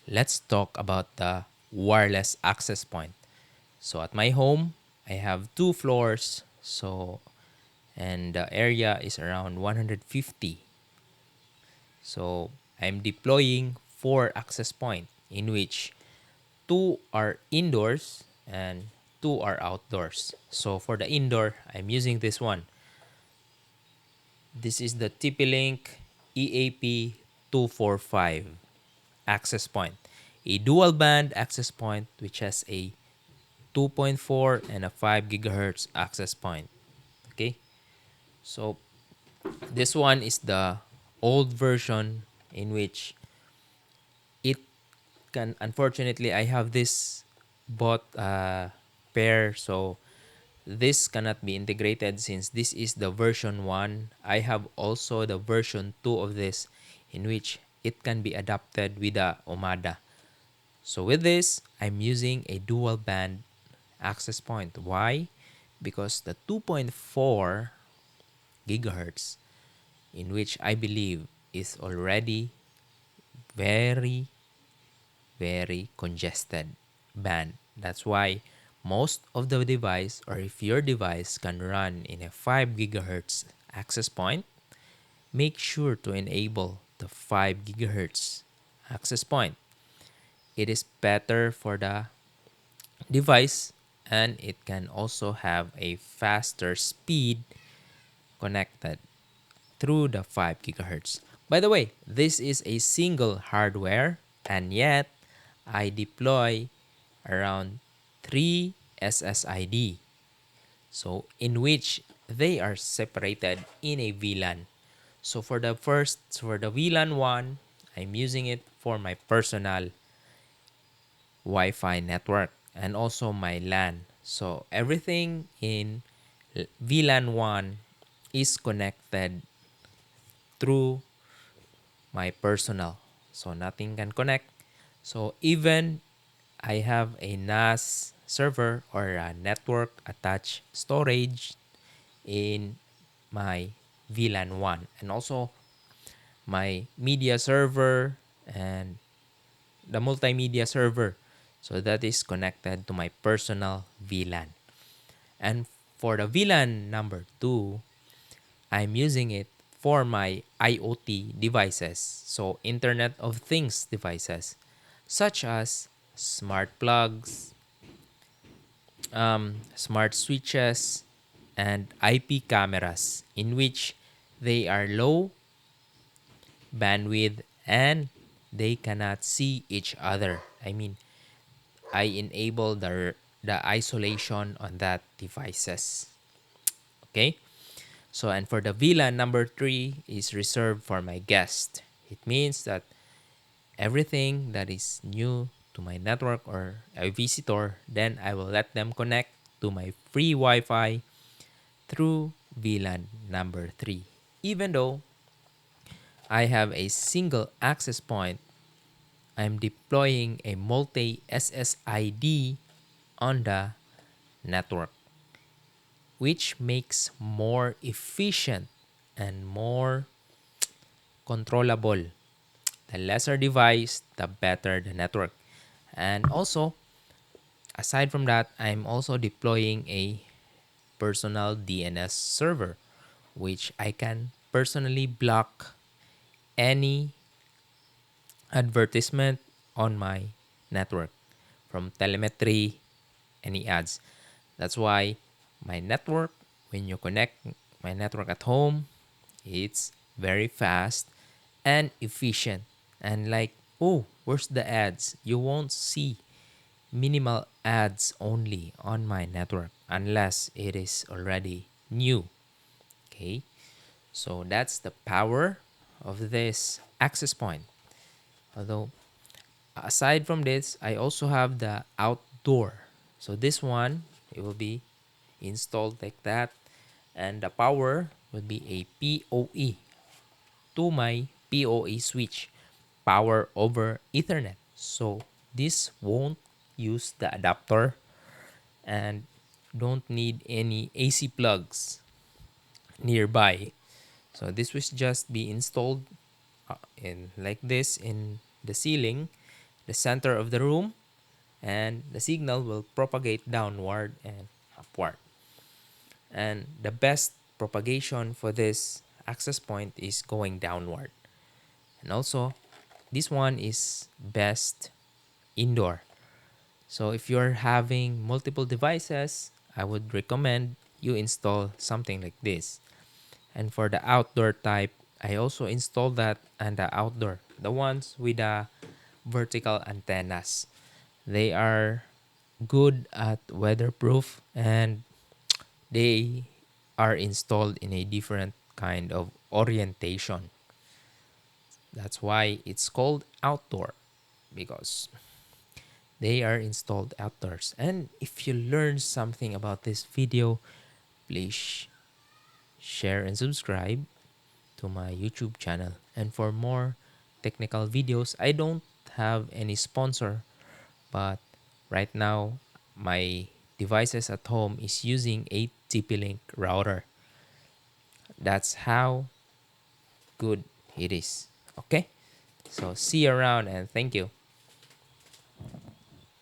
let's talk about the wireless access point. So at my home, I have 2 floors. And the area is around 150. So I'm deploying 4 access point in which 2 are indoors and 2 are outdoors. So for the indoor, I'm using this one. This is the TP-Link EAP245 access point, a dual band access point which has a 2.4 and a 5 gigahertz access point. Okay, so this one is the old version in which it can, unfortunately, I have this bought pair, so this cannot be integrated since this is the version 1. I have also the version 2 of this in which it can be adapted with the Omada. So with this, I'm using a dual band access point. Why? Because the 2.4 gigahertz, in which I believe is already very, very congested band. That's why most of the device, or if your device can run in a 5 gigahertz access point, make sure to enable the 5 gigahertz access point. It is better for the device, and it can also have a faster speed connected through the 5 gigahertz. By the way, this is a single hardware, and yet I deploy around 3 SSID. So in which they are separated in a VLAN. So for the VLAN 1, I'm using it for my personal Wi-Fi network and also my LAN. So everything in VLAN 1 is connected through my personal. So nothing can connect. So even I have a NAS server or a network attached storage in my VLAN 1, and also my media server and the multimedia server. So that is connected to my personal VLAN. And for the VLAN number 2, I'm using it for my IoT devices, so Internet of Things devices, such as smart plugs, smart switches, and IP cameras, in which they are low bandwidth and they cannot see each other. I mean, I enable the isolation on that devices. Okay? So, and for the VLAN number 3 is reserved for my guest. It means that everything that is new to my network or a visitor, then I will let them connect to my free Wi-Fi through VLAN number 3. Even though I have a single access point, I'm deploying a multi SSID on the network, which makes more efficient and more controllable. The lesser device, the better the network. And also, aside from that, I'm also deploying a personal DNS server, which I can personally block any advertisement on my network from telemetry, any ads. That's why my network, when you connect my network at home, it's very fast and efficient. And like, oh, where's the ads? You won't see minimal ads only on my network unless it is already new. Okay, so that's the power of this access point. Although, aside from this, I also have the outdoor. So this one, it will be installed like that, and the power would be a PoE to my PoE switch, power over Ethernet. So this won't use the adapter and don't need any AC plugs nearby. So this will just be installed in like this in the ceiling, the center of the room, and the signal will propagate downward and upward. And the best propagation for this access point is going downward. And also, this one is best indoor. So if you're having multiple devices, I would recommend you install something like this. And for the outdoor type, I also installed that and the outdoor, the ones with the vertical antennas. They are good at weatherproof, and they are installed in a different kind of orientation. That's why it's called outdoor, because they are installed outdoors. And if you learned something about this video, please share and subscribe to my YouTube channel. And for more technical videos, I don't have any sponsor, but right now my devices at home is using a TP-Link router. That's how good it is. Okay? So see you around and thank you.